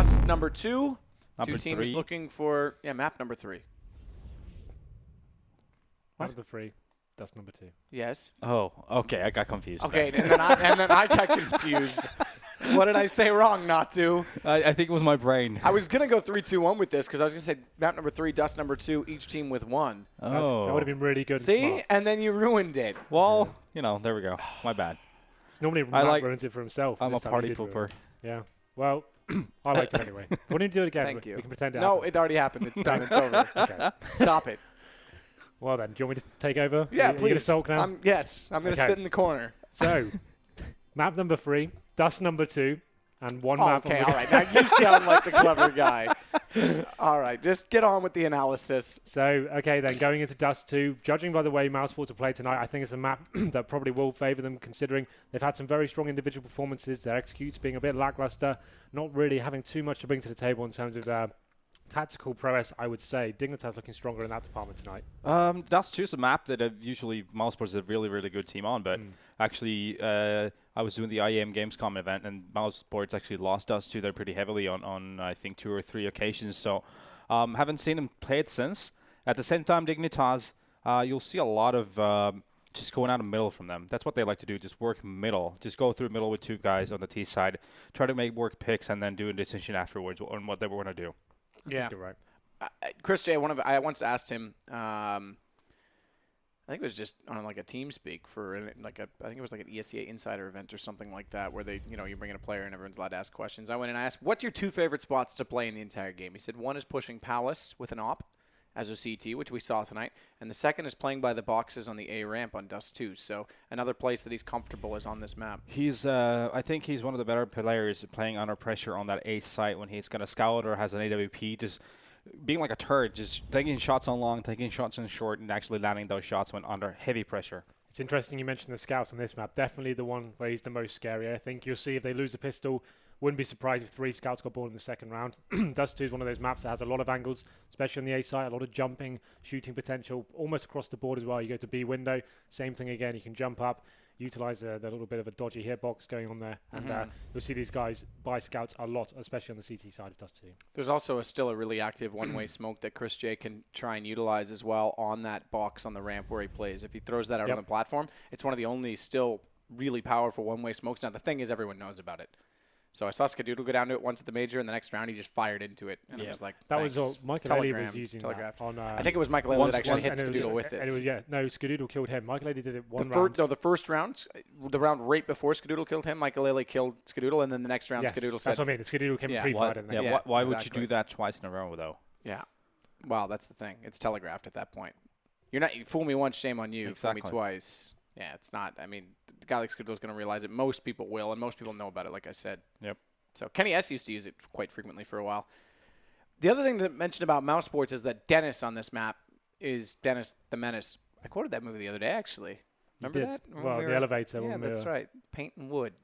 Dust number 2. Number Two teams 3. looking for map number 3. What? Number 3. Dust number 2. Yes. Oh, okay. I got confused. Okay, there. and then I got confused. What did I say wrong not to? I think it was my brain. I was going to go 3-2-1 with this because I was going to say map number 3, Dust number 2, each team with 1. Oh. That would have been really good. See? And smart. And then you ruined it. Well, there we go. My bad. It's normally Matt ruins it for himself. I'm a This time he party did ruin pooper. it. Yeah. Well, I liked it anyway. Why don't you do it again? Thank you. We can pretend it No, happened. it already happened. It's done. It's over. Okay. Stop it. Well then, do you want me to take over? Yeah, You please. gonna sulk now? Yes, I'm going to Okay. sit in the corner. So, map number 3, Dust number 2, and one map. Okay, on all right. Now you sound like the clever guy. All right, just get on with the analysis. So, okay, then going into Dust 2, judging by the way Mousesports have played tonight, I think it's a map that probably will favour them, considering they've had some very strong individual performances. Their executes being a bit lackluster, not really having too much to bring to the table in terms of tactical prowess, I would say. Dignitas looking stronger in that department tonight. Dust2 is a map that usually Mousesports is a really, really good team on, but actually I was doing the IEM Gamescom event, and Mousesports actually lost Dust2 there pretty heavily on I think 2 or 3 occasions, so haven't seen them play it since. At the same time, Dignitas, you'll see a lot of just going out of middle from them. That's what they like to do, just work middle. Just go through middle with 2 guys on the T side, try to make work picks, and then do a decision afterwards on what they want to do. Yeah. You're right. Chris J, I once asked him, I think it was just on like a team speak for I think it was like an ESEA Insider event or something like that, where they, you bring in a player and everyone's allowed to ask questions. I went and asked, what's your 2 favorite spots to play in the entire game? He said one is pushing Palace with an op as a CT, which we saw tonight, and the second is playing by the boxes on the A ramp on Dust 2. So another place that he's comfortable is on this map. He's, I think he's one of the better players playing under pressure on that A site when he's going to scout or has an AWP, just being like a turret, just taking shots on long, taking shots on short, and actually landing those shots when under heavy pressure. It's interesting you mentioned the scouts on this map. Definitely the one where he's the most scary. I think you'll see if they lose a pistol, wouldn't be surprised if 3 scouts got bored in the second round. Dust 2 is one of those maps that has a lot of angles, especially on the A side, a lot of jumping, shooting potential, almost across the board as well. You go to B window, same thing again. You can jump up, utilize the little bit of a dodgy hitbox going on there. And you'll see these guys buy scouts a lot, especially on the CT side of Dust 2. There's also still a really active one-way smoke that Chris J can try and utilize as well on that box on the ramp where he plays. If he throws that out on the platform, it's one of the only still really powerful one-way smokes. Now, the thing is, everyone knows about it. So I saw Skadoodle go down to it once at the major, and the next round he just fired into it. And I was like, that thanks. was Michael Ellie was using that on. I think it was Michael Ellie that actually hit Skadoodle with it. Skadoodle killed him. Michael Ellie did it round. No, the first round, the round right before Skadoodle killed him, Michael Ellie killed Skadoodle, and then the next round Skadoodle said... That's what I mean. Skadoodle came pre-fired. Why would you do that twice in a row, though? Yeah. Well, that's the thing. It's telegraphed at that point. You fool me once, shame on you. Exactly. Fool me twice. Yeah, it's not. I mean, the guy like Skadoodle is going to realize it. Most people will, and most people know about it, like I said. Yep. So Kenny S used to use it quite frequently for a while. The other thing to mention about Mousesports is that Dennis on this map is Dennis the Menace. I quoted that movie the other day, actually. Remember that? Well, the elevator. Yeah, that's right. Paint and wood.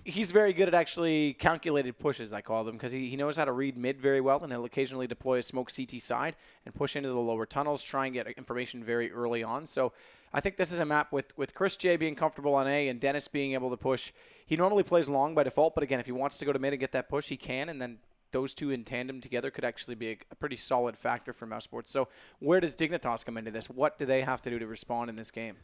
He's very good at actually calculated pushes, I call them, because he knows how to read mid very well, and he'll occasionally deploy a smoke CT side and push into the lower tunnels, try and get information very early on. So I think this is a map with Chris J being comfortable on A and Dennis being able to push. He normally plays long by default, but again, if he wants to go to mid and get that push, he can, and then those two in tandem together could actually be a pretty solid factor for Mousesports. So where does Dignitas come into this? What do they have to do to respond in this game?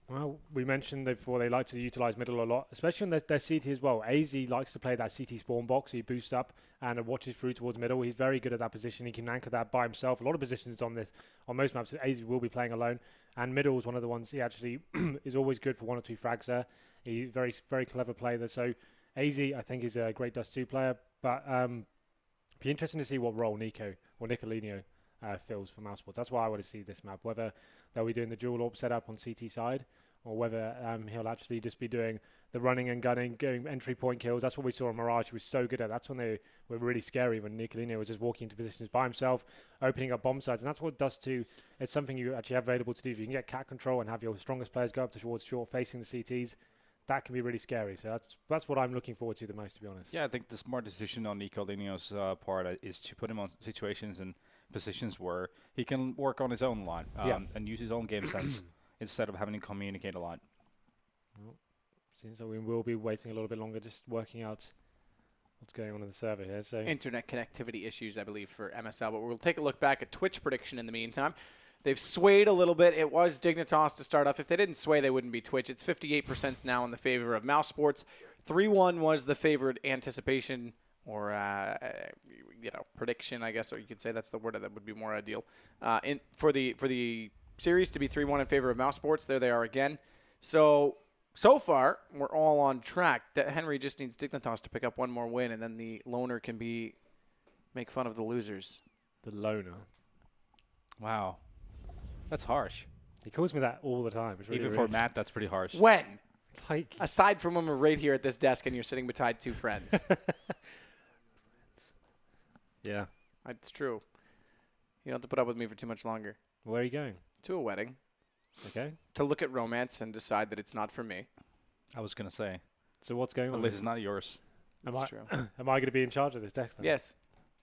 Well, we mentioned before they like to utilize middle a lot, especially on their CT as well. AZ likes to play that CT spawn box. He boosts up and watches through towards middle. He's very good at that position. He can anchor that by himself. A lot of positions on most maps, AZ will be playing alone. And middle is one of the ones he actually is always good for 1 or 2 frags there. He's very, very clever player. So AZ, I think, is a great Dust 2 player. But be interesting to see what role Nicolino fills for Mousesports. That's why I want to see this map, whether they'll be doing the dual AWP setup on CT side, or whether he'll actually just be doing the running and gunning, going entry point kills. That's what we saw on Mirage. He was so good at. That's when they were really scary, when Nicolino was just walking into positions by himself, opening up bomb sites. And that's what Dust 2, it's something you actually have available to do. If you can get cat control and have your strongest players go up towards short, facing the CTs, that can be really scary. So that's what I'm looking forward to the most, to be honest. Yeah, I think the smart decision on Nicolino's part is to put him on situations and positions where he can work on his own line and use his own game sense instead of having to communicate a lot. Well, seems like we will be waiting a little bit longer, just working out what's going on in the server here. So Internet connectivity issues, I believe, for MSL. But we'll take a look back at Twitch prediction in the meantime. They've swayed a little bit. It was Dignitas to start off. If they didn't sway, they wouldn't be Twitch. It's 58% now in the favor of Mousesports. 3-1 was the favored anticipation or prediction, I guess, or you could say that's the word that would be more ideal. For the series to be 3-1 in favor of Mousesports, there they are again. So far, we're all on track. Henry just needs Dignitas to pick up one more win, and then the loner can make fun of the losers. the loner. Wow. That's harsh. He calls me that all the time. It's really Even rude. for Matt, that's pretty harsh. When? Like, Aside from when we're right here at this desk and you're sitting beside two friends. yeah. It's true. You don't have to put up with me for too much longer. Where are you going? To a wedding. Okay. To look at romance and decide that it's not for me. I was going to say. So what's going on? At least it's not yours. That's true. Am I going to be in charge of this desk then? Yes.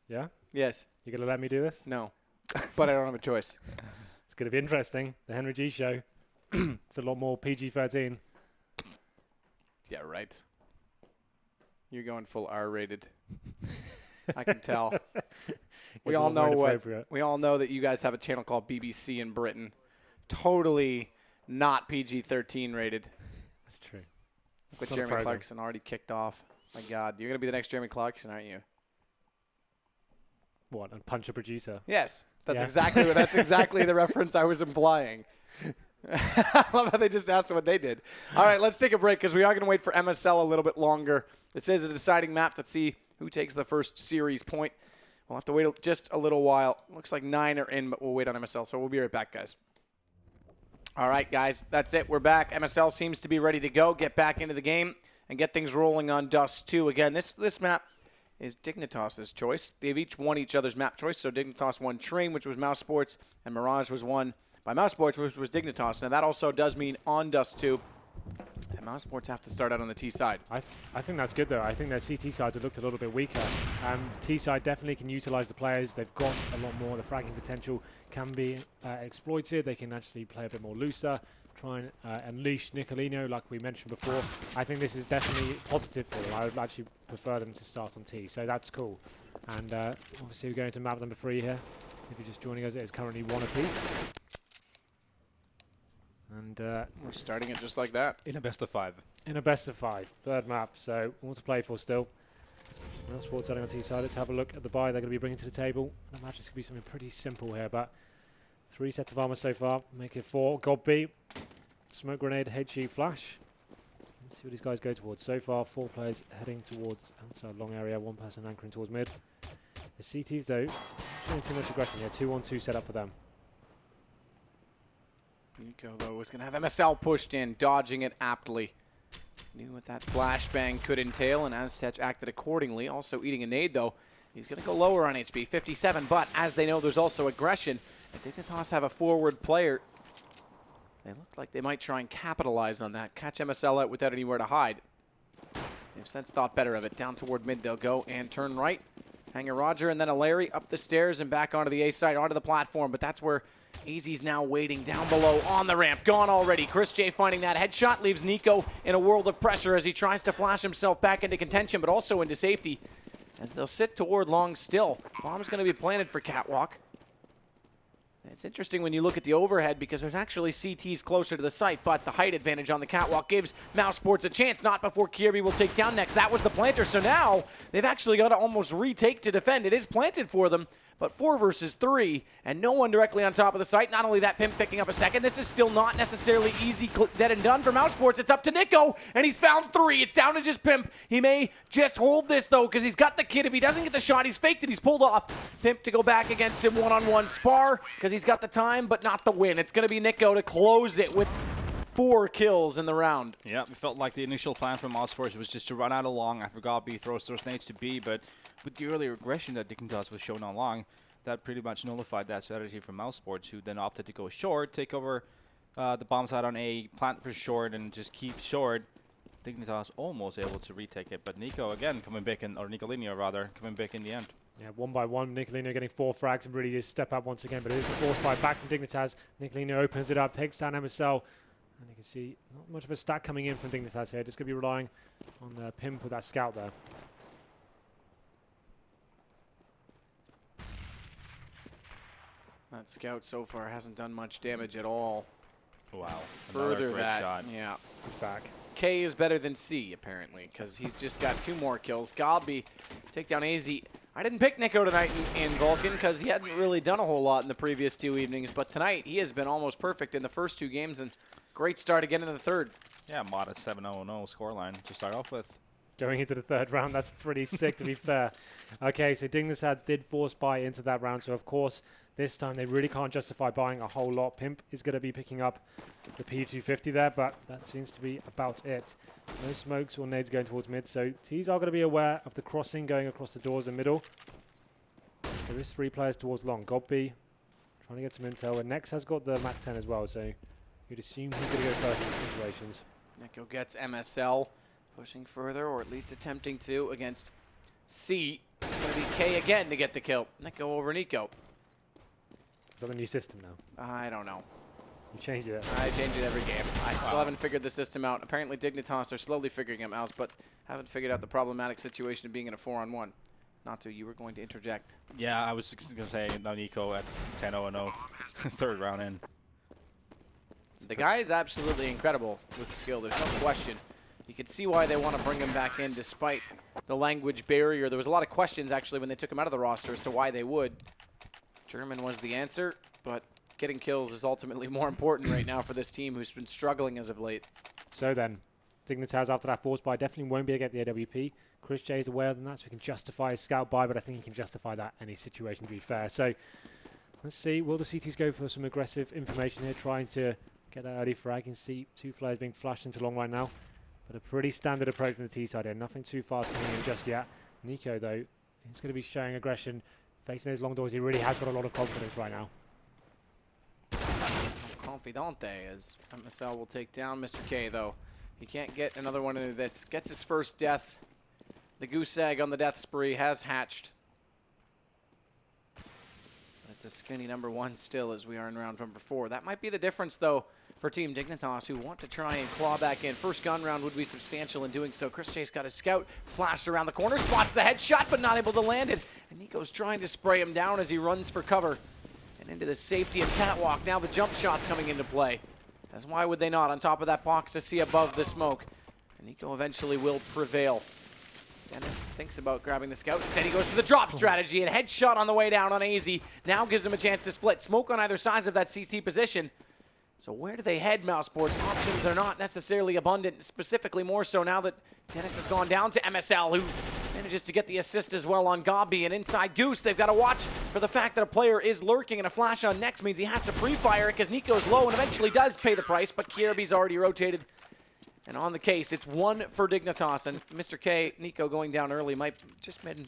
Yeah? Yes. You're going to let me do this? No. But I don't have a choice. It's going to be interesting. The Henry G show. It's a lot more PG-13. Yeah, right. You're going full R-rated. I can tell. We all know that you guys have a channel called BBC in Britain. Totally not PG-13 rated. That's true. Look what Jeremy Clarkson already kicked off. My God, you're going to be the next Jeremy Clarkson, aren't you? What? And punch a producer? Yes. That's Yeah. exactly the reference I was implying. I love how they just asked what they did. All right, let's take a break because we are going to wait for MSL a little bit longer. It says a deciding map to see who takes the first series point. We'll have to wait just a little while. Looks like 9 are in, but we'll wait on MSL. So we'll be right back, guys. All right, guys, that's it. We're back. MSL seems to be ready to go, get back into the game, and get things rolling on Dust2. Again, this map is Dignitas' choice. They've each won each other's map choice. So Dignitas won Train, which was Mousesports, and Mirage was won by Mousesports, which was Dignitas. Now, that also does mean on Dust2, and Mousesports have to start out on the T side. I think that's good, though. I think their CT sides have looked a little bit weaker. T side definitely can utilize the players. They've got a lot more. The fragging potential can be exploited. They can actually play a bit more looser, try and unleash Nicolino, like we mentioned before. I think this is definitely positive for them. I would actually prefer them to start on T, so that's cool. And obviously, we're going to map number 3 here. If you're just joining us, it is currently 1 apiece. And We're starting it just like that. In a best of 5. in a best of 5, third map, so more to play for still. Mousesports starting on T side. Let's have a look at the buy they're going to be bringing to the table. I imagine it's going to be something pretty simple here, but 3 sets of armor so far, make it 4. God B, smoke grenade, HE flash. Let's see what these guys go towards. So far, 4 players heading towards outside long area, 1 person anchoring towards mid. The CTs though, showing too much aggression here. 2-1-2 set up for them. Nico, though, is going to have MSL pushed in, dodging it aptly. Knew what that flashbang could entail, and Aztec acted accordingly. Also eating a nade, though. He's going to go lower on HP, 57, but as they know, there's also aggression. Dignitas have a forward player. They look like they might try and capitalize on that. Catch MSL out without anywhere to hide. They've since thought better of it. Down toward mid they'll go and turn right. Hanger Roger and then a Larry up the stairs and back onto the A side, onto the platform. But that's where AZ's now waiting down below on the ramp. Gone already. Chris J finding that headshot leaves Nico in a world of pressure as he tries to flash himself back into contention, but also into safety as they'll sit toward long still. Bomb's going to be planted for Catwalk. It's interesting when you look at the overhead because there's actually CTs closer to the site, but the height advantage on the Catwalk gives Mousesports a chance, not before Kirby will take down next. That was the planter, so now they've actually got to almost retake to defend. It is planted for them, but 4 versus 3, and no one directly on top of the site. Not only that, Pimp picking up a second. This is still not necessarily easy, dead and done for Mousesports. It's up to Nico, and he's found 3. It's down to just Pimp. He may just hold this, though, because he's got the kid. If he doesn't get the shot, he's faked it. He's pulled off. Pimp to go back against him one-on-one spar, because he's got the time, but not the win. It's going to be Nico to close it with 4 kills in the round. Yeah, it felt like the initial plan from Mousesports was just to run out of long. I forgot B throws nades to B, but with the earlier aggression that Dignitas was shown on long, that pretty much nullified that strategy from Mousesports, who then opted to go short, take over the bomb side on A, plant for short, and just keep short. Dignitas almost able to retake it, but Nico again coming back in, or Nicolino rather, coming back in the end. Yeah, 1 by 1, Nicolino getting 4 frags and really just step up once again, but it is the force fight back from Dignitas. Nicolino opens it up, takes down MSL, and you can see not much of a stack coming in from Dignitas here, just going to be relying on Pimp with that scout there. That scout so far hasn't done much damage at all. Wow. Further great that, shot. yeah. He's back. K is better than C, apparently, because he's just got 2 more kills. Gobby take down AZ. I didn't pick Nico tonight in Vulcan because he hadn't really done a whole lot in the previous 2 evenings, but tonight he has been almost perfect in the first 2 games, and great start again in the third. Yeah, modest 7-0-0 scoreline to start off with. Going into the third round, that's pretty sick to be fair. Okay, so Dignitas did force buy into that round, so of course this time they really can't justify buying a whole lot. Pimp is going to be picking up the P250 there, but that seems to be about it. No smokes or nades going towards mid, so T's are going to be aware of the crossing going across the doors in middle. There is 3 players towards long. Gobby trying to get some intel, and Nex has got the Mac 10 as well, so you'd assume he's going to go first in these situations. Nico gets MSL, pushing further, or at least attempting to, against C. It's going to be K again to get the kill. Nico over Nico. Is that the new system now? I don't know. You changed it. I change it every game. I still haven't figured the system out. Apparently Dignitas are slowly figuring it out, but haven't figured out the problematic situation of being in a 4-on-1. Not to, you were going to interject. Yeah, I was going to say now Nico at 10-0-0, third round in. The guy is absolutely incredible with skill. There's no question. You can see why they want to bring him back in despite the language barrier. There was a lot of questions, actually, when they took him out of the roster as to why they would. German was the answer, but getting kills is ultimately more important right now for this team who's been struggling as of late. So then, Dignitas after that force buy definitely won't be able to get the AWP. Chris J is aware of that, so he can justify his scout buy, but I think he can justify that any situation, to be fair. So let's see, will the CTs go for some aggressive information here, trying to get that early frag? You can see 2 flares being flashed into long right now, but a pretty standard approach from the T side here. Nothing too fast coming in just yet. Nico, though, he's going to be showing aggression, facing those long doors. He really has got a lot of confidence right now. Confidante as MSL will take down Mr. K, though. He can't get another one into this. Gets his first death. The goose egg on the death spree has hatched. It's a skinny #1 still as we are in round number 4. That might be the difference, though, for Team Dignitas, who want to try and claw back in. First gun round would be substantial in doing so. Chris Chase got his scout, flashed around the corner, spots the headshot, but not able to land it. And Nico's trying to spray him down as he runs for cover. And into the safety of Catwalk. Now the jump shot's coming into play. As why would they not? On top of that box to see above the smoke. And Nico eventually will prevail. Dennis thinks about grabbing the scout. Instead, he goes for the drop strategy. And headshot on the way down on AZ. Now gives him a chance to split. Smoke on either side of that CC position. So where do they head, Mousesports? Options are not necessarily abundant, specifically more so now that Dennis has gone down to MSL, who manages to get the assist as well on Gobby. And inside Goose, they've got to watch for the fact that a player is lurking, and a flash on next means he has to pre-fire it because Nico's low and eventually does pay the price, but Kierby's already rotated. And on the case, it's 1 for Dignitas, and Mr. K, Nico going down early might just made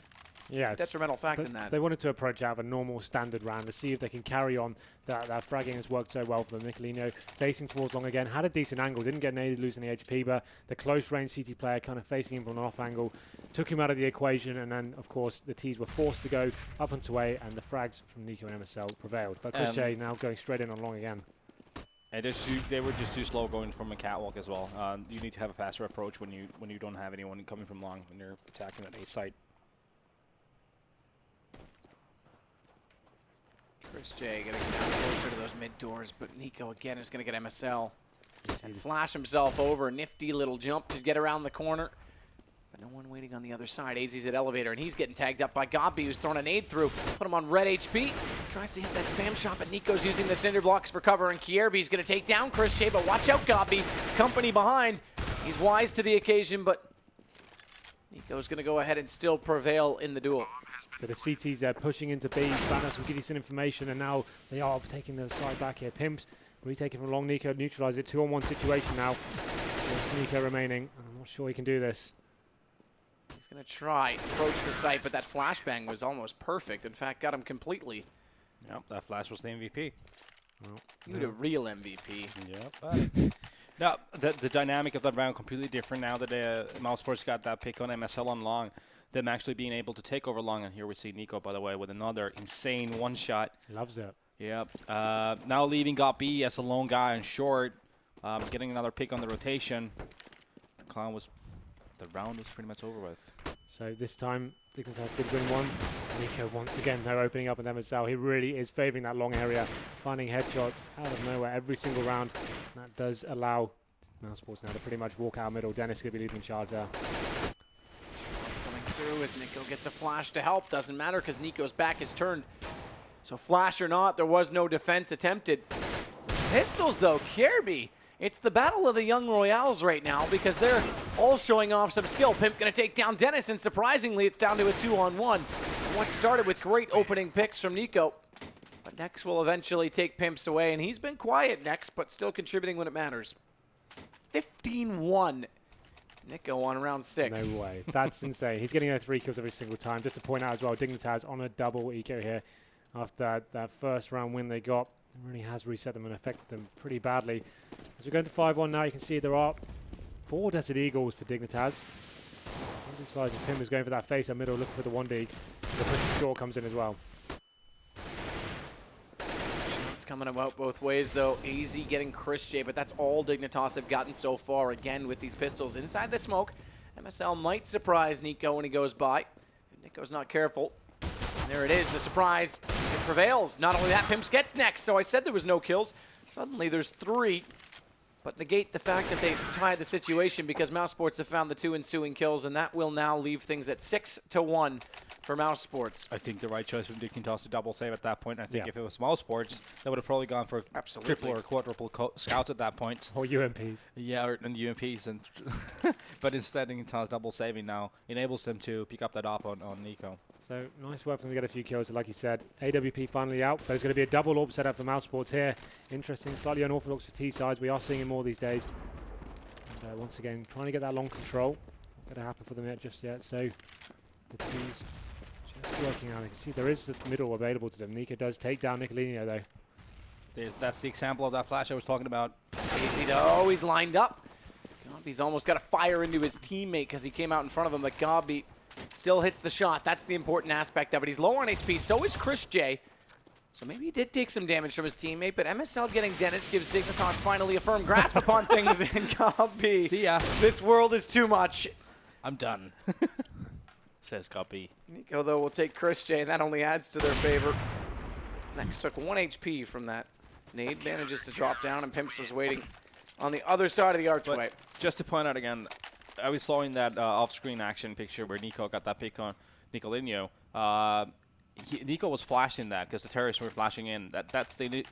a detrimental fact in that. They wanted to approach out of a normal standard round to see if they can carry on. That fragging has worked so well for them. Nicolino facing towards long again, had a decent angle, didn't get naded, losing the HP, but the close range CT player kind of facing him from an off angle took him out of the equation, and then of course the T's were forced to go up and away, and the frags from Nico and MSL prevailed. But Chris J now going straight in on long again. And they were just too slow going from a catwalk as well. You need to have a faster approach when you don't have anyone coming from long when you're attacking that A site. Chris J getting down closer to those mid doors, but Nico again is going to get MSL. And flash himself over, nifty little jump to get around the corner. But no one waiting on the other side. AZ's at elevator, and he's getting tagged up by Gobby, who's thrown a nade through. Put him on red HP. Tries to hit that spam shot, but Nico's using the cinder blocks for cover, and Kierby's going to take down Chris J, but watch out, Gobby. Company behind. He's wise to the occasion, but Nico's going to go ahead and still prevail in the duel. So the CTs there pushing into B. Spanos will give you some information, and now they are taking the side back here. Pimps retaking from long. Nico neutralized it. 2-on-1 situation now. Just Nico remaining, and I'm not sure he can do this. He's going to try approach the site, but that flashbang was almost perfect. In fact, got him completely. Yep, that flash was the MVP. Well, You the real MVP. Yep. Now, the dynamic of that round completely different now that Mousesports got that pick on MSL on long. Them actually being able to take over long, and here we see Nico, by the way, with another insane one-shot. Loves it. Yep. Now leaving Got B as a lone guy on short, getting another pick on the rotation. The round was pretty much over with. So this time, Dignitas did win one. Nico once again, they're opening up on MSL. He really is favouring that long area, finding headshots out of nowhere every single round. That does allow Mousesports now to pretty much walk out middle. Dennis going to be leading the charge there. Shots coming through as Nico gets a flash to help. Doesn't matter because Nico's back is turned. So flash or not, there was no defense attempted. Pistols though, Kirby. It's the battle of the young Royales right now because they're all showing off some skill. Pimp going to take down Dennis, and surprisingly, it's down to a 2-on-1. What started with great opening picks from Nico. But Nex will eventually take Pimps away, and he's been quiet, Nex, but still contributing when it matters. 15-1. Nico on round 6. No way. That's insane. He's getting 3 kills every single time. Just to point out as well, Dignitas on a double eco here after that first round win they got. It really has reset them and affected them pretty badly. As we go into 5-1 now, you can see there are 4 Desert Eagles for Dignitas. As far as Pim is going for that face up middle, looking for the 1D. The push short comes in as well. Shots coming about both ways though. AZ getting Chris J, but that's all Dignitas have gotten so far. Again with these pistols inside the smoke. MSL might surprise Nico when he goes by. If Nico's not careful. And there it is, the surprise. It prevails. Not only that, Pimps gets next. So I said there was no kills. Suddenly there's 3. But negate the fact that they tied the situation because Mousesports have found the 2 ensuing kills, and that will now leave things at 6-1 for Mousesports. I think the right choice from Dignitas to double save at that point. I think if it was Mousesports, they would have probably gone for triple or quadruple scouts at that point. Or UMPs. Yeah, and UMPs. And but instead, Dignitas double saving now enables them to pick up that op on Nico. So nice work for them to get a few kills. Like you said, AWP finally out. There's going to be a double AWP set up for Mousesports here. Interesting, slightly unorthodox for T-sides. We are seeing it more these days. And once again, trying to get that long control. Not going to happen for them just yet. So the T's just working out. You can see there is this middle available to them. Nico does take down Nicolino though. That's the example of that flash I was talking about. Easy though, he's lined up. Gobby's almost got to fire into his teammate because he came out in front of him, but Gobby still hits the shot. That's the important aspect of it. He's low on HP, so is Chris J. So maybe he did take some damage from his teammate, but MSL getting Dennis gives Dignitas finally a firm grasp upon things in Gobby. See ya. This world is too much. I'm done, says Gobby. Nico, though, will take Chris J, and that only adds to their favor. Next took 1 HP from that. Nade manages to drop down, and Pimps was waiting on the other side of the archway. But just to point out again, I was saw in that off-screen action picture where Nico got that pick on Nicolino. Nico was flashing that because the terrorists were flashing in. That's the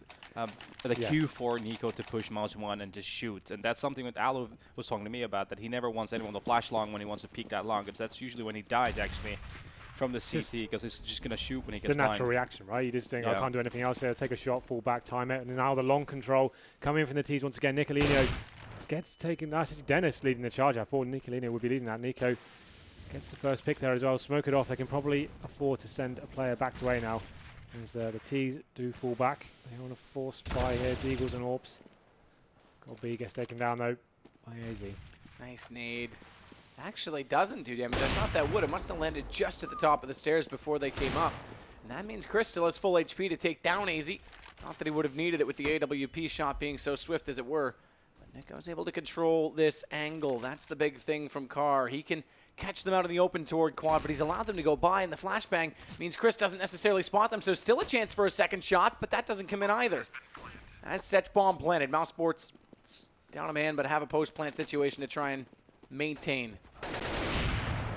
cue for Nico to push mouse 1 and just shoot. And that's something that Alo was talking to me about, that he never wants anyone to flash long when he wants to peek that long, because that's usually when he dies actually from the CT, because it's just going to shoot when he gets blind. It's the natural reaction, right? You just think, I can't do anything else here. Take a shot, fall back, time it. And now the long control coming in from the T's once again. Nicolino gets taken. That's Dennis leading the charge. I thought Nicolino would be leading that. Nico gets the first pick there as well. Smoke it off. They can probably afford to send a player back to A now, as the T's do fall back. They want to force by here. Deagles and Orps. Got B gets taken down though by AZ. Nice nade. Actually doesn't do damage. I thought that would. It must have landed just at the top of the stairs before they came up. And that means Chris still has full HP to take down AZ. Not that he would have needed it with the AWP shot being so swift as it were. But Nico was able to control this angle. That's the big thing from Carr. He can catch them out in the open toward quad, but he's allowed them to go by, and the flashbang means Chris doesn't necessarily spot them, so still a chance for a second shot, but that doesn't come in either. As Setch bomb planted, Mousesports down a man, but have a post-plant situation to try and maintain.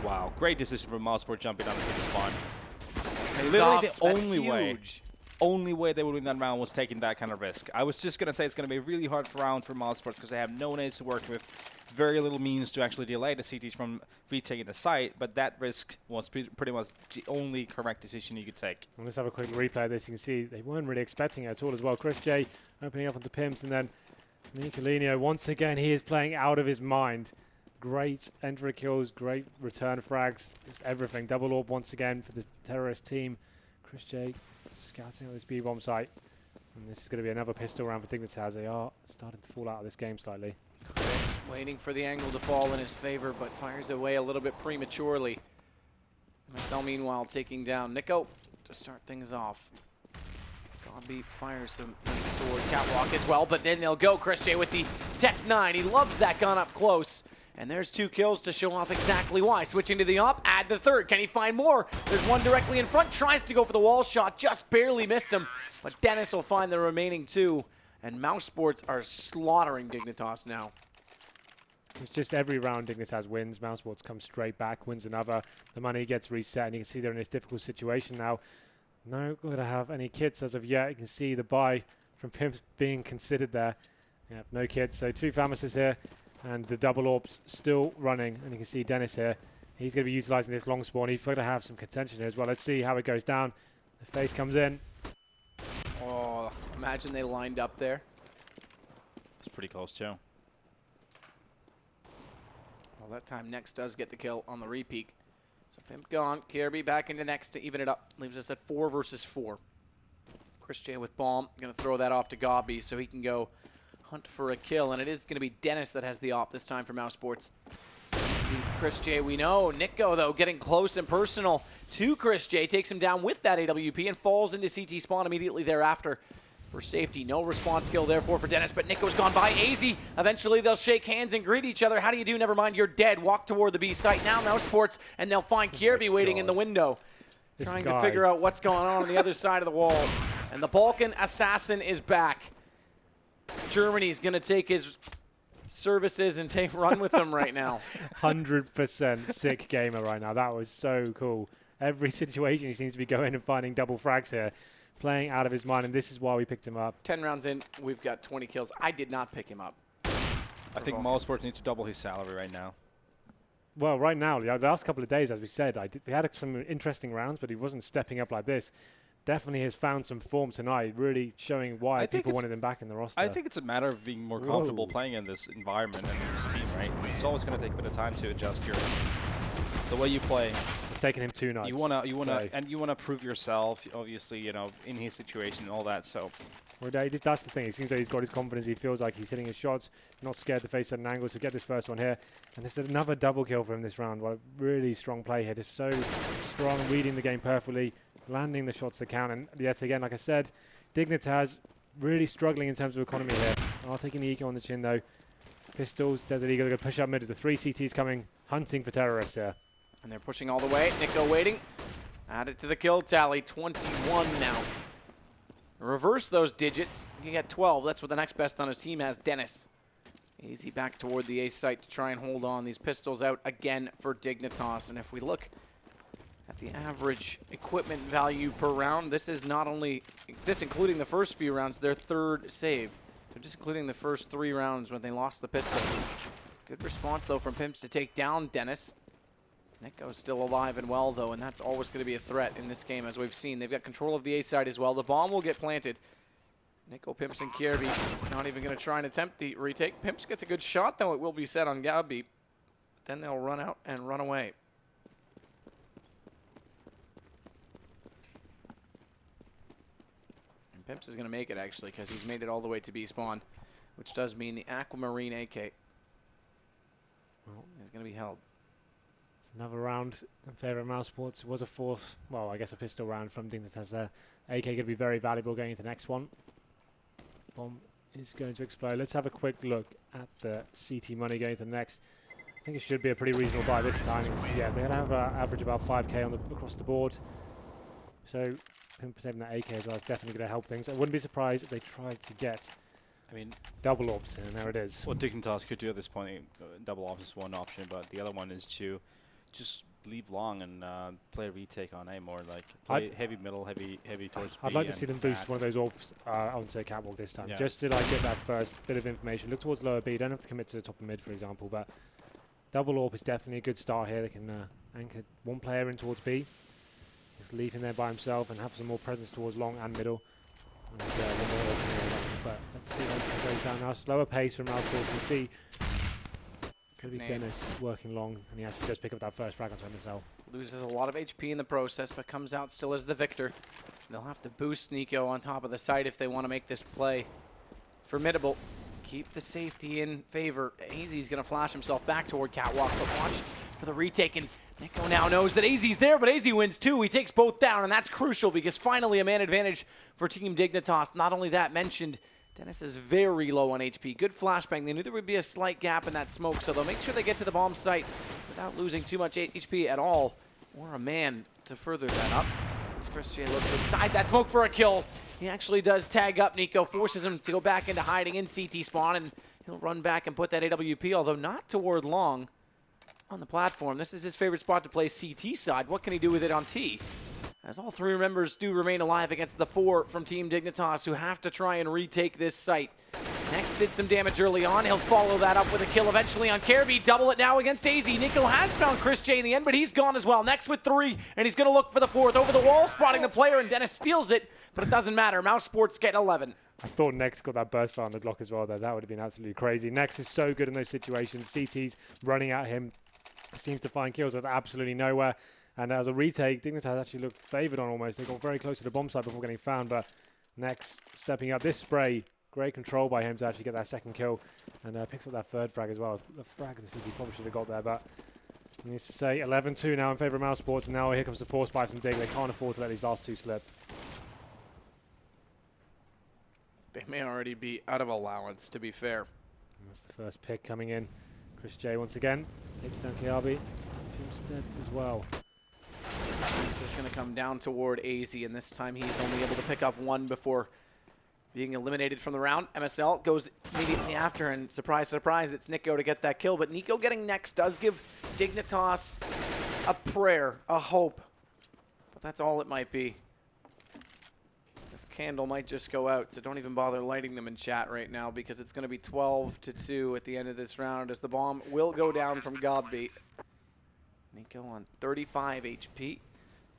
Wow, great decision from Mousesports jumping on the spawn. Literally the only way they would win that round was taking that kind of risk. I was just going to say it's going to be a really hard round for Mousesports because they have no nades to work with, very little means to actually delay the CTs from retaking the site, but that risk was pretty much the only correct decision you could take. Well, let's have a quick replay of this. You can see they weren't really expecting it at all as well. Chris J opening up onto Pimps, and then Nicolino, once again, he is playing out of his mind. Great entry kills, great return frags, just everything. Double AWP once again for the terrorist team. Chris J scouting out this B-bomb site. And this is going to be another pistol round for Dignitas. They are starting to fall out of this game slightly. Chris waiting for the angle to fall in his favor, but fires away a little bit prematurely. MSL meanwhile taking down Nico to start things off. Godbeat fires some sword catwalk as well, but then they'll go. Chris J with the Tech 9. He loves that gun up close. And there's 2 kills to show off exactly why. Switching to the op, add the third. Can he find more? There's one directly in front, tries to go for the wall shot, just barely missed him. But Dennis will find the remaining 2. And Mousesports are slaughtering Dignitas now. It's just every round Dignitas wins. Mousesports comes straight back, wins another. The money gets reset, and you can see they're in this difficult situation now. No going to have any kits as of yet. You can see the buy from Pimps being considered there. Yep, no kits. So 2 pharmacists here, and the double orbs still running. And you can see Dennis here. He's going to be utilizing this long spawn. He's going to have some contention here as well. Let's see how it goes down. The face comes in. Oh, imagine they lined up there. It's pretty close too. Well, that time Next does get the kill on the repeat. So Pimp gone. Kirby back into Next to even it up. Leaves us at 4 versus 4. Chris J with bomb. Going to throw that off to Gobby so he can go hunt for a kill. And it is going to be Dennis that has the op this time for Mousesports. Chris J, we know. Nico, though, getting close and personal to Chris J. Takes him down with that AWP and falls into CT spawn immediately thereafter. For safety, no response skill therefore for Dennis, but Nico's gone by. AZ, eventually they'll shake hands and greet each other. How do you do? Never mind, you're dead. Walk toward the B site now. Mousesports, and they'll find Kirby waiting in the window. Trying to figure out what's going on the other side of the wall. And the Balkan Assassin is back. Germany's going to take his services and run with them right now. 100% sick gamer right now. That was so cool. Every situation he seems to be going and finding double frags here. Playing out of his mind, and this is why we picked him up. 10 rounds in, we've got 20 kills. I did not pick him up. I think Mousesports needs to double his salary right now. Well, right now, the last couple of days, as we said, we had some interesting rounds, but he wasn't stepping up like this. Definitely has found some form tonight, really showing why people wanted him back in the roster. I think it's a matter of being more comfortable playing in this environment and in this team, right? Because it's always going to take a bit of time to adjust the way you play. It's taken him 2 nights. You wanna prove yourself, obviously, you know, in his situation and all that. So, well, that's the thing. It seems like he's got his confidence. He feels like he's hitting his shots, not scared to face certain angles. To get this first one here, and this is another double kill for him this round. Well, really strong play here. Just so strong, reading the game perfectly, landing the shots to count. And yet again, like I said, Dignitas really struggling in terms of economy here. Are taking the eco on the chin though. Pistols, Desert Eagle, they're going to push up mid. The 3 CTs coming, hunting for terrorists here. And they're pushing all the way. Nico waiting. Add it to the kill tally. 21 now. Reverse those digits. You get 12. That's what the next best on his team has. Dennis. Easy back toward the A site to try and hold on. These pistols out again for Dignitas. And if we look at the average equipment value per round, this is not only, this including the first few rounds, their 3rd save. So just including the first 3 rounds when they lost the pistol. Good response, though, from Pimps to take down Dennis. Nico's still alive and well, though, and that's always going to be a threat in this game, as we've seen. They've got control of the A side as well. The bomb will get planted. Nico, Pimps, and Kirby not even going to try and attempt the retake. Pimps gets a good shot, though. It will be set on Gabby. Then they'll run out and run away. And Pimps is going to make it, actually, because he's made it all the way to B spawn, which does mean the Aquamarine AK is going to be held. Another round in favour of Mousesports. It was a 4th, well, I guess a pistol round from Dignitas there. AK going to be very valuable going into the next one. Bomb is going to explode. Let's have a quick look at the CT money going to the next. I think it should be a pretty reasonable buy this time. Yeah, they're going to have an average about 5k across the board. So, Pimp saving that AK as well is definitely going to help things. I wouldn't be surprised if they tried to get double orbs, and there it is. What Dignitas could do at this point, double off is one option, but the other one is to just leave long and play a retake on A more, like play heavy middle, heavy towards B. I'd like to see them boost one of those orbs onto catwalk this time, just to like get that first bit of information. Look towards lower B. You don't have to commit to the top of mid, for example, but double orb is definitely a good start here. They can anchor one player in towards B, just leave him there by himself and have some more presence towards long and middle. And, one more but let's see how it goes down now. Slower pace from Mousesports. You can see it's going to be Dennis working long, and he actually does pick up that first frag onto himself. Loses a lot of HP in the process, but comes out still as the victor. They'll have to boost Nico on top of the site if they want to make this play formidable. Keep the safety in favor. AZ's going to flash himself back toward Catwalk, but watch for the retake. And Nico now knows that AZ's there, but AZ wins too. He takes both down, and that's crucial because finally a man advantage for Team Dignitas. Not only that, mentioned Dennis is very low on HP. Good flashbang. They knew there would be a slight gap in that smoke, so they'll make sure they get to the bomb site without losing too much HP at all, or a man to further that up. As Chris J looks inside that smoke for a kill. He actually does tag up Nico, forces him to go back into hiding in CT spawn, and he'll run back and put that AWP, although not toward long on the platform. This is his favorite spot to play CT side. What can he do with it on T? As all three members do remain alive against the 4 from Team Dignitas, who have to try and retake this site. Next did some damage early on. He'll follow that up with a kill eventually on Careby. Double it now against AZ. Nico has found Chris J in the end, but he's gone as well. Next with 3, and he's going to look for the 4th. Over the wall, spotting the player, and Dennis steals it, but it doesn't matter. Mousesports get 11. I thought Nex got that burst fire on the Glock as well, though. That would have been absolutely crazy. Nex is so good in those situations. CT's running at him. Seems to find kills out of absolutely nowhere. And as a retake, Dignitas actually looked favoured on almost. They got very close to the bomb site before getting found, but Nex stepping up. This spray, great control by him to actually get that 2nd kill, and picks up that 3rd frag as well. The frag of the city probably should have got there, but needs to say 11-2 now in favour of Mousesports, and now here comes the force spike from Dig. They can't afford to let these last 2 slip. They may already be out of allowance, to be fair. And that's the first pick coming in. Chris J once again takes down KRB. Pimstead as well. This is going to come down toward AZ, and this time he's only able to pick up 1 before being eliminated from the round. MSL goes immediately after, and surprise, surprise, it's Nico to get that kill. But Nico getting next does give Dignitas a prayer, a hope. But that's all it might be. This candle might just go out, so don't even bother lighting them in chat right now, because it's going to be 12-2 at the end of this round, as the bomb will go down from Gobby. Nico on 35 HP.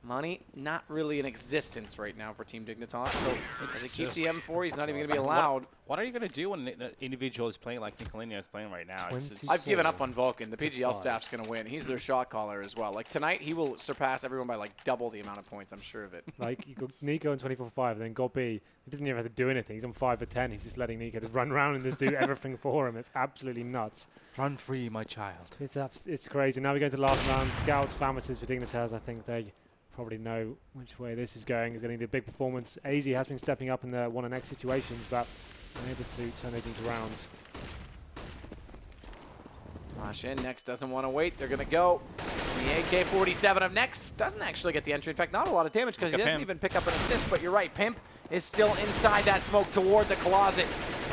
Money, not really in existence right now for Team Dignitas, so as he keeps the M4, he's not even going to be allowed. What are you going to do when an individual is playing like Nicolini is playing right now? I've given up on Vulcan. The PGL staff's going to win. He's their shot caller as well. Like tonight, he will surpass everyone by like double the amount of points, I'm sure of it. Like, you got Nico on 24-5, and then Gobby, he doesn't even have to do anything. He's on 5-10. He's just letting Nico just run around and just do everything for him. It's absolutely nuts. Run free, my child. It's crazy. Now we go to the last round. Scouts, Famases for Dignitas. I think they probably know which way this is going. He's getting a big performance. AZ has been stepping up in the 1 and X situations, but unable to turn those into rounds. Flash in. Next doesn't want to wait. They're going to go. The AK-47 of Next doesn't actually get the entry. In fact, not a lot of damage because he doesn't even pick up an assist, but you're right. Pimp is still inside that smoke toward the closet.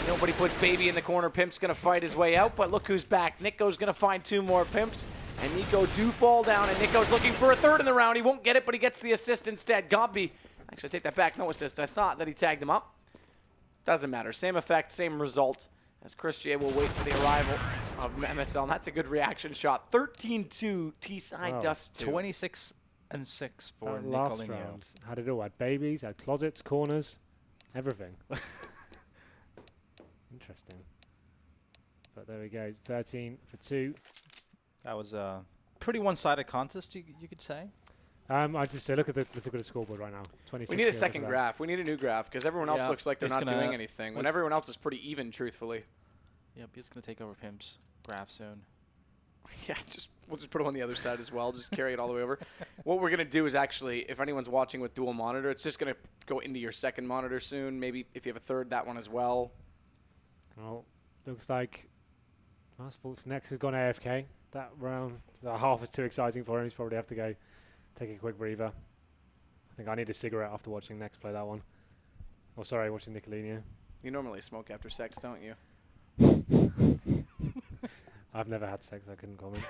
Nobody puts Baby in the corner. Pimp's going to fight his way out, but look who's back. Nico's going to find 2 more Pimps, and Nico do fall down, and Nico's looking for a 3rd in the round. He won't get it, but he gets the assist instead. Gobby, actually, take that back. No assist. I thought that he tagged him up. Doesn't matter. Same effect, same result, as Chris J will wait for the arrival of MSL, and that's a good reaction shot. 13-2, T-side Dust 2. 26-6 for last Nicolini. round had it all. Had babies, had closets, corners, everything. Interesting. But there we go. 13-2. That was a pretty one-sided contest, you could say. I just say, look at the scoreboard right now. 26. We need a second graph. We need a new graph because everyone else looks like they're not doing anything. When everyone else is pretty even, truthfully. Yep, it's gonna take over Pimp's graph soon. Yeah, we'll just put it on the other side as well. Just carry it all the way over. What we're gonna do is actually, if anyone's watching with dual monitor, it's just gonna go into your second monitor soon. Maybe if you have a third, that one as well. Well, looks like Mousesports next has gone AFK. That round, half is too exciting for him. He's probably have to go take a quick breather. I think I need a cigarette after watching Next play that one. Oh, sorry, watching Nicolini. You normally smoke after sex, don't you? I've never had sex. I couldn't comment.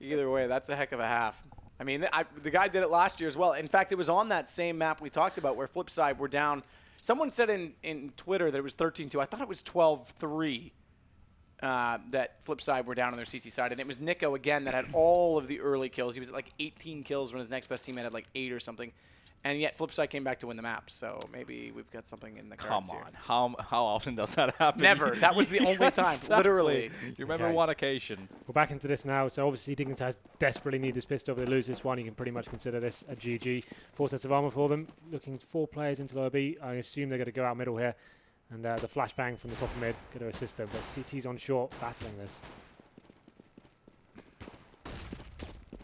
Either way, that's a heck of a half. I mean, the guy did it last year as well. In fact, it was on that same map we talked about where Flipside were down. Someone said in Twitter that it was 13-2. I thought it was 12-3 that Flipside were down on their CT side. And it was Nico, again, that had all of the early kills. He was at like 18 kills when his next best teammate had like 8 or something. And yet Flipside came back to win the map. So maybe we've got something in the cards Come on. here. How often does that happen? Never. That was the only time, Exactly. literally. You remember one occasion. We're back into this now. So obviously Dignitas desperately need this pistol. If they lose this one, you can pretty much consider this a GG. 4 sets of armor for them. Looking 4 players into lower B. I assume they're going to go out middle here. And the flashbang from the top of mid going to assist them. But CT's on short, battling this.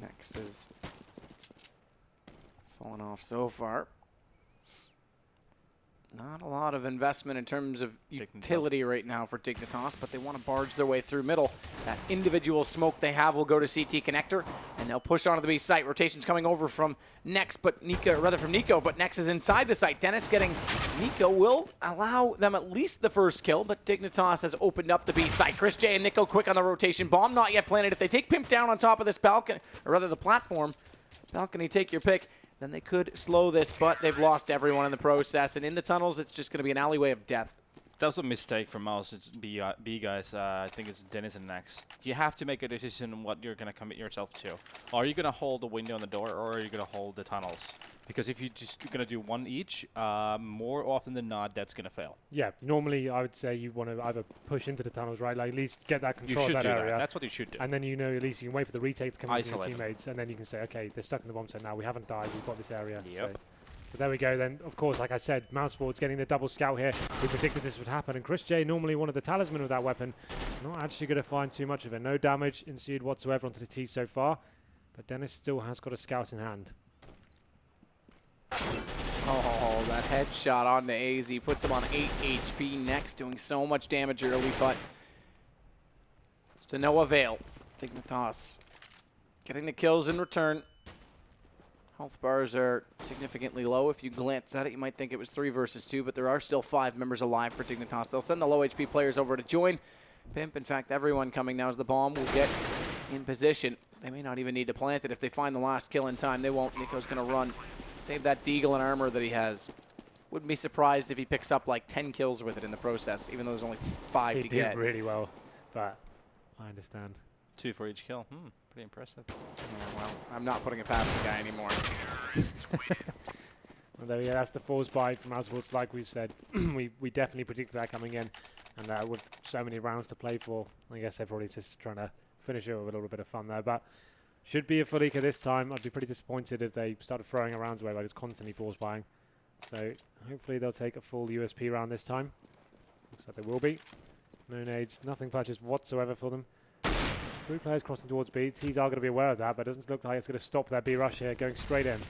Next is fallen off so far. Not a lot of investment in terms of utility right now for Dignitas, but they want to barge their way through middle. That individual smoke they have will go to CT connector, and they'll push onto the B site. Rotation's coming over from Nex, but Nico, but Nex is inside the site. Dennis getting Nico will allow them at least the first kill, but Dignitas has opened up the B site. Chris J and Nico quick on the rotation. Bomb not yet planted. If they take Pimp down on top of this balcony, or rather the platform, balcony, take your pick, then they could slow this, but they've lost everyone in the process. And in the tunnels, it's just going to be an alleyway of death. That was a mistake from Mouse. It's B guys. I think it's Dennis and Nex. You have to make a decision on what you're going to commit yourself to. Are you going to hold the window on the door, or are you going to hold the tunnels? Because if you're just going to do one each, more often than not, that's going to fail. Yeah, normally I would say you want to either push into the tunnels, right? Like at least get that You control should of do that area. that. That's what you should do. And then you know at least you can wait for the retake to come in from your Isolate them. teammates, and then you can say, okay, they're stuck in the bomb set now. We haven't died. We've got this area. Yep. So. But there we go then. Of course, like I said, Mousesports getting the double scout here. We predicted this would happen. And Chris J, normally one of the talisman of that weapon, not actually going to find too much of it. No damage ensued whatsoever onto the T so far. But Dennis still has got a scout in hand. Oh, that headshot on the AZ puts him on 8 HP. Next, doing so much damage early, but it's to no avail. Dignitas getting the kills in return. Health bars are significantly low. If you glance at it, you might think it was 3 versus 2, but there are still 5 members alive for Dignitas. They'll send the low HP players over to join. Pimp, in fact, everyone coming now as the bomb will get in position. They may not even need to plant it. If they find the last kill in time, they won't. Nico's going to run. Save that deagle and armor that he has. Wouldn't be surprised if he picks up like 10 kills with it in the process, even though there's only 5 to get. He did really well, but I understand. 2 for each kill. Pretty impressive. Yeah, well, I'm not putting it past the guy anymore. Well, there we go. That's the force buy from Mousesports. Like we said, we definitely predicted that coming in. And with so many rounds to play for, I guess they're probably just trying to finish it with a little bit of fun there. But should be a Felica this time. I'd be pretty disappointed if they started throwing rounds away by just constantly force buying. So hopefully they'll take a full USP round this time. Looks like they will be. No nades, nothing touches whatsoever for them. 3 players crossing towards B. T's are going to be aware of that, but it doesn't look like it's going to stop their B rush here, going straight in.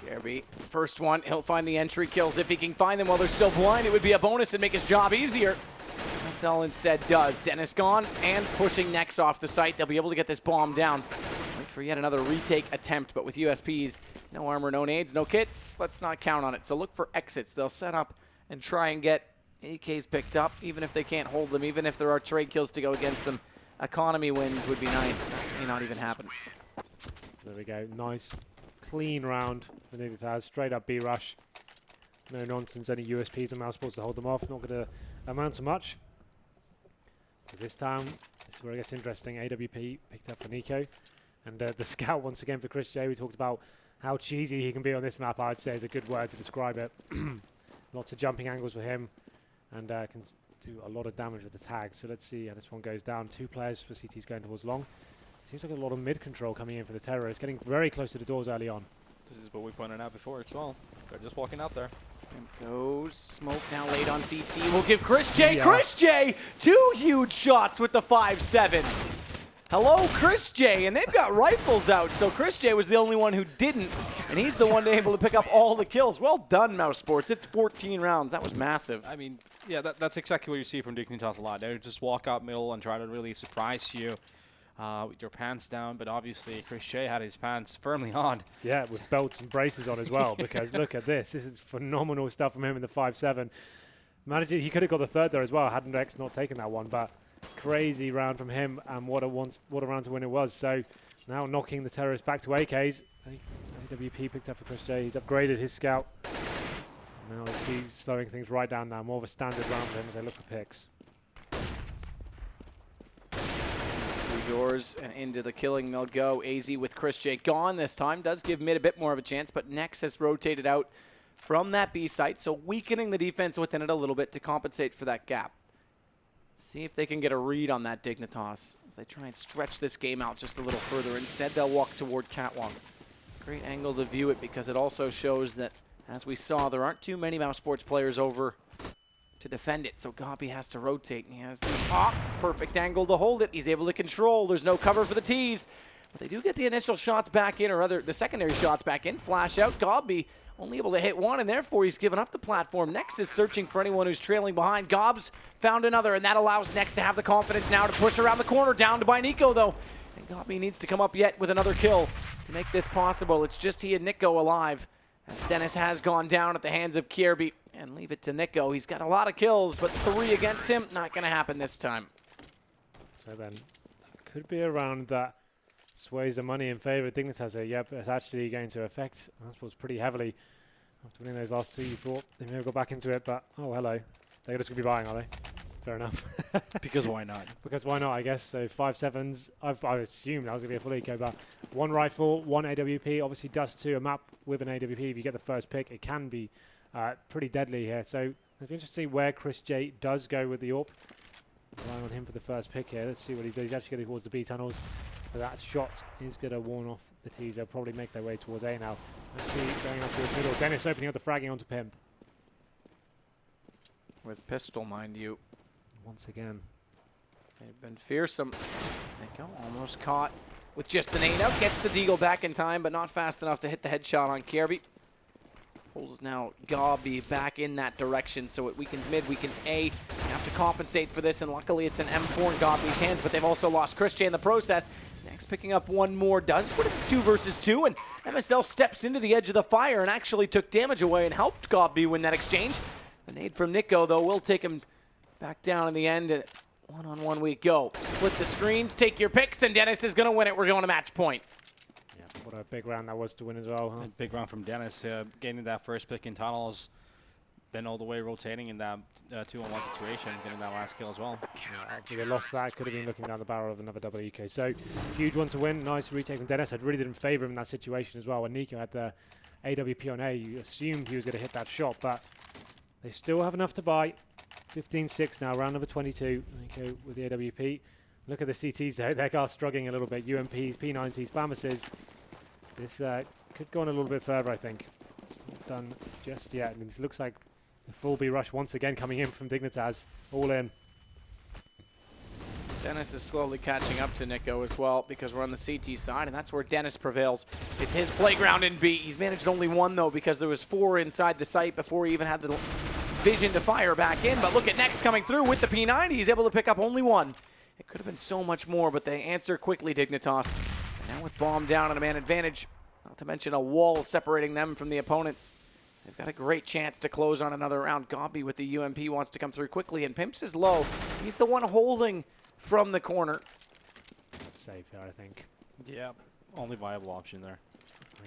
Kirby, first one, he'll find the entry kills. If he can find them while they're still blind, it would be a bonus and make his job easier. SL instead does. Dennis gone and pushing Nex off the site. They'll be able to get this bomb down. Wait for yet another retake attempt, but with USPs, no armor, no nades, no kits. Let's not count on it. So look for exits. They'll set up and try and get AKs picked up, even if they can't hold them, even if there are trade kills to go against them. Economy wins would be nice. That may not even happen. There we go. Nice, clean round for Dignitas. Straight up B rush. No nonsense, any USPs and Mousesports to hold them off. Not going to amount to much. But this time, this is where it gets interesting. AWP picked up for Nico. And the scout once again for Chris J. We talked about how cheesy he can be on this map, I'd say is a good word to describe it. Lots of jumping angles for him. And can do a lot of damage with the tag. So let's see how this one goes down. 2 players for CT's going towards long. Seems like a lot of mid control coming in for the terrorists. Getting very close to the doors early on. This is what we pointed out before as well. They're just walking out there. And goes smoke now late on CT. We'll give Chris J. Chris J. 2 huge shots with the 5-7. Hello, Chris J. And they've got rifles out. So Chris J. was the only one who didn't. And he's the one able to pick up all the kills. Well done, Mousesports. It's 14 rounds. That was massive. I mean, yeah, that's exactly what you see from Dignitas a lot. They just walk out middle and try to really surprise you with your pants down. But obviously, Chris J had his pants firmly on. Yeah, with belts and braces on as well. Because look at this. This is phenomenal stuff from him in the 5-7. He could have got the third there as well, hadn't Rex not taken that one. But crazy round from him, and what a round to win it was. So now knocking the terrorists back to AKs. AWP picked up for Chris J. He's upgraded his scout. Now he's slowing things right down now. More of a standard round for him as they look for picks. Through doors and into the killing they'll go. AZ with Chris J. gone this time. Does give mid a bit more of a chance, but Nex has rotated out from that B site, so weakening the defense within it a little bit to compensate for that gap. See if they can get a read on that Dignitas as they try and stretch this game out just a little further. Instead, they'll walk toward Catwalk. Great angle to view it because it also shows that, as we saw, there aren't too many Mousesports players over to defend it. So Gabi has to rotate, and he has the perfect angle to hold it. He's able to control. There's no cover for the T's. But they do get the initial shots back in, or the secondary shots back in. Flash out, Gobby only able to hit one, and therefore he's given up the platform. Next is searching for anyone who's trailing behind. Gobbs found another, and that allows Next to have the confidence now to push around the corner. Down by Nico, though. And Gobby needs to come up yet with another kill to make this possible. It's just he and Nico alive, as Dennis has gone down at the hands of Kierby. And leave it to Nico. He's got a lot of kills, but 3 against him, not going to happen this time. So then, that could be a round that sways the money in favor of Dignitas here. Yep, it's actually going to affect Mousesports pretty heavily. After winning those last 2, you thought they may have got back into it, but oh, hello. They're just going to be buying, are they? Fair enough. Because why not? Because why not, I guess. So 5-7s. I assumed that was going to be a full eco, but 1 rifle, 1 AWP. Obviously, Dust2, a map with an AWP. If you get the first pick, it can be pretty deadly here. So it'll be interesting where Chris J does go with the AWP. Relying on him for the first pick here. Let's see what he does. He's actually getting towards the B tunnels. But that shot is going to warn off the T's. They'll probably make their way towards A now. Let's see, going up towards middle. Dennis opening up the fragging onto Pimp. With pistol, mind you. Once again. They've been fearsome. Nico almost caught with just the nade out. Gets the deagle back in time, but not fast enough to hit the headshot on Kierby. Pulls now Gobby back in that direction, so it weakens mid, weakens A. They have to compensate for this, and luckily it's an M4 in Gobby's hands, but they've also lost Chris J in the process. Next picking up one more, does put it 2 versus 2, and MSL steps into the edge of the fire and actually took damage away and helped Gobby win that exchange. The nade from Nico, though, will take him back down in the end, and 1-on-1 we go. Split the screens, take your picks, and Dennis is going to win it. We're going to match point. What a big round that was to win as well, huh? A big round from Dennis, getting that first pick in tunnels, then all the way rotating in that 2-on-1 situation, getting that last kill as well. Yeah, actually they lost that. Could have been looking down the barrel of another double EK. So, huge one to win. Nice retake from Dennis. I really didn't favour him in that situation as well. When Nico had the AWP on A, you assumed he was going to hit that shot, but they still have enough to buy. 15-6 now, round number 22. Nico with the AWP. Look at the CTs though. They're struggling a little bit. UMPs, P90s, Pharmacies. This could go on a little bit further, I think. It's not done just yet. And this looks like the full B rush once again coming in from Dignitas. All in. Dennis is slowly catching up to Nico as well, because we're on the CT side, and that's where Dennis prevails. It's his playground in B. He's managed only 1, though, because there was 4 inside the site before he even had the vision to fire back in. But look at Next coming through with the P90. He's able to pick up only 1. It could have been so much more, but they answer quickly, Dignitas. And now with bomb down and a man advantage, not to mention a wall separating them from the opponents, they've got a great chance to close on another round. Gobby with the UMP wants to come through quickly, and Pimps is low. He's the one holding from the corner. Safe here, I think. Yeah, only viable option there.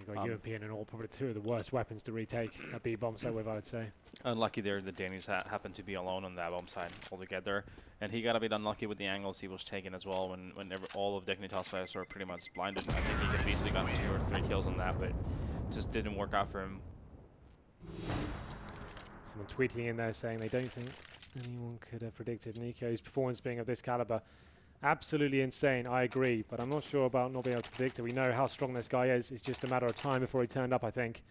You got UMP and all, probably 2 of the worst weapons to retake a B bomb set with, I would say. Unlucky there that Danny's happened to be alone on that bomb side altogether. And he got a bit unlucky with the angles he was taking as well whenever all of Dignitas players were pretty much blinded. I think he could have easily gotten 2 or 3 kills on that, but just didn't work out for him. Someone tweeting in there saying they don't think anyone could have predicted Nico's performance being of this caliber. Absolutely insane, I agree, but I'm not sure about not being able to predict it. We know how strong this guy is. It's just a matter of time before he turned up, I think.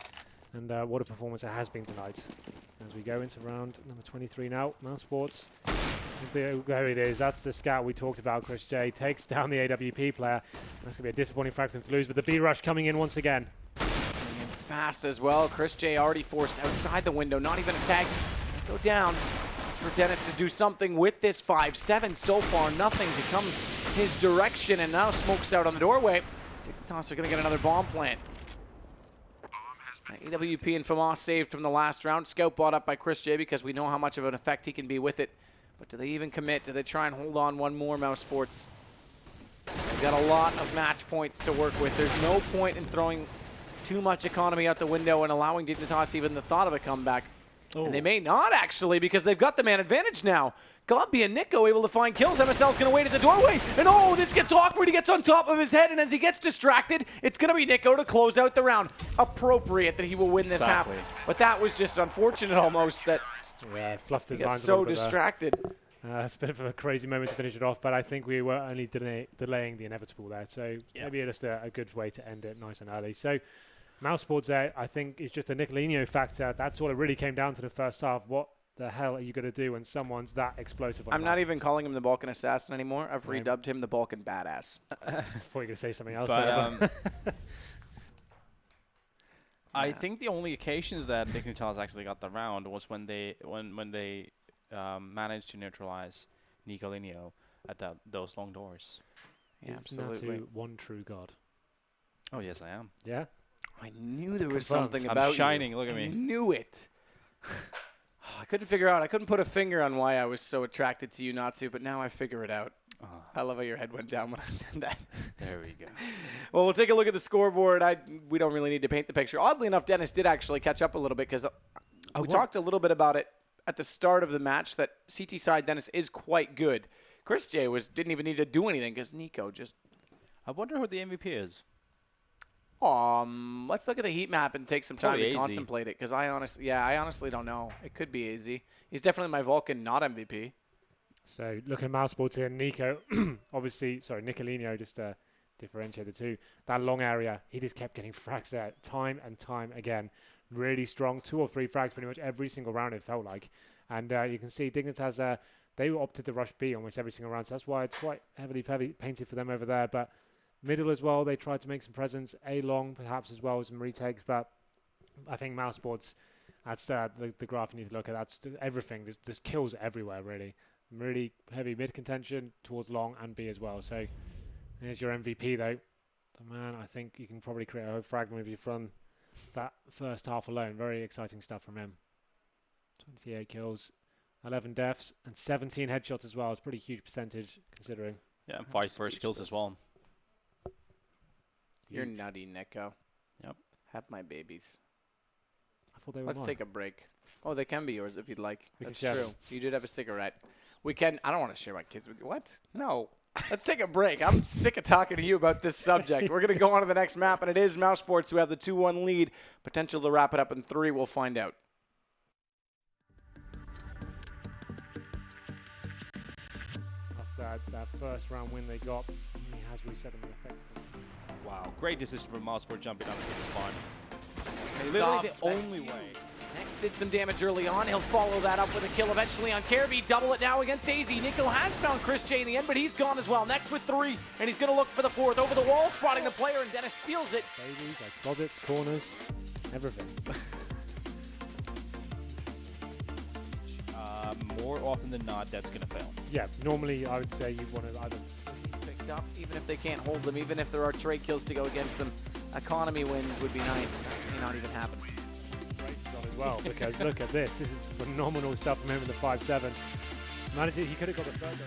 And what a performance it has been tonight. As we go into round number 23 now, Mousesports. There it is. That's the scout we talked about. Chris J takes down the AWP player. That's going to be a disappointing fact for them to lose, but the B rush coming in once again. Coming in fast as well. Chris J already forced outside the window. Not even a tag. Go down. For Dennis to do something with this 5-7 so far. Nothing to come his direction, and now Smoke's out on the doorway. Dignitas are going to get another bomb plant. AWP and Famas saved from the last round. Scout bought up by Chris J because we know how much of an effect he can be with it. But do they even commit? Do they try and hold on one more, Mousesports? They've got a lot of match points to work with. There's no point in throwing too much economy out the window and allowing Dignitas even the thought of a comeback. And they may not, actually, because they've got the man advantage now. Gobby and Nico able to find kills. MSL's going to wait at the doorway. And oh, this gets awkward. He gets on top of his head, and as he gets distracted, it's going to be Nico to close out the round. Appropriate that he will win this half. But that was just unfortunate almost that fluffed his he got lines so distracted. It's a bit of a crazy moment to finish it off, but I think we were only delaying the inevitable there. So maybe just a good way to end it nice and early. So Mousesports there, I think, is just a Nicolino factor. That's all it really came down to the first half. What the hell are you going to do when someone's that explosive? I'm not even calling him the Balkan Assassin anymore. I've Right. redubbed him the Balkan Badass. I thought you were going to say something else. But there, I think the only occasions that Dignitas actually got the round was when they managed to neutralize Nicolinho at those long doors. Yeah, Is absolutely. Natu one true god? Oh yes, I am. Yeah. I knew there was Confirmed. something I'm about shining, you. look at I me. knew it. I couldn't figure out. I couldn't put a finger on why I was so attracted to you, Natsu, but now I figure it out. Oh, I love how your head went down when I said that. there we go. Well, we'll take a look at the scoreboard. We don't really need to paint the picture. Oddly enough, Dennis did actually catch up a little bit because we talked a little bit about it at the start of the match that CT side Dennis is quite good. Chris J didn't even need to do anything because Nico just. I wonder who the MVP is. Let's look at the heat map and take some time Probably to AZ. contemplate it because I honestly don't know. It could be AZ. He's definitely my Vulcan, not MVP. So looking at Mousesports here, Nico, obviously, sorry, Nicolinho, just to differentiate the two. That long area, he just kept getting frags there time and time again. Really strong, 2 or 3 frags pretty much every single round, it felt like. And you can see Dignitas there, they opted to rush B almost every single round, so that's why it's quite heavily painted for them over there. But middle as well, they tried to make some presence. A long, perhaps, as well as some retakes, but I think Mousesports, that's the graph you need to look at. That's everything. There's kills everywhere, really. Really heavy mid contention towards long and B as well. So here's your MVP, though. The man, I think you can probably create a whole fragment if you from that first half alone. Very exciting stuff from him. 28 kills, 11 deaths, and 17 headshots as well. It's a pretty huge percentage considering. Yeah, and 5 first kills as well. You're Huge. nutty, Nico. Yep. Have my babies. I thought they were Let's mine. take a break. Oh, they can be yours if you'd like. We can That's share true. them. You did have a cigarette. We can. I don't want to share my kids with you. What? No. Let's take a break. I'm sick of talking to you about this subject. We're going to go on to the next map, and it is Mousesports who have the 2-1 lead. Potential to wrap it up in 3. We'll find out. After that first round win they got, he has reset them in effect. Wow, great decision from Mousesports jumping down into the spawn. He's Literally off. the That's only huge. way. Next did some damage early on. He'll follow that up with a kill eventually on Careby. Double it now against AZ. Nico has found Chris J in the end, but he's gone as well. Next with 3, and he's going to look for the 4th. Over the wall, spotting the player, and Dennis steals it. Babies, like closets, corners, everything. More often than not, that's going to fail. Yeah, normally I would say you want to either Picked up, even if they can't hold them, even if there are trade kills to go against them. Economy wins would be nice. That may not even happen. race shot as well, because look at this. This is phenomenal stuff from him in the 5-7. Managed it, he could have got the third.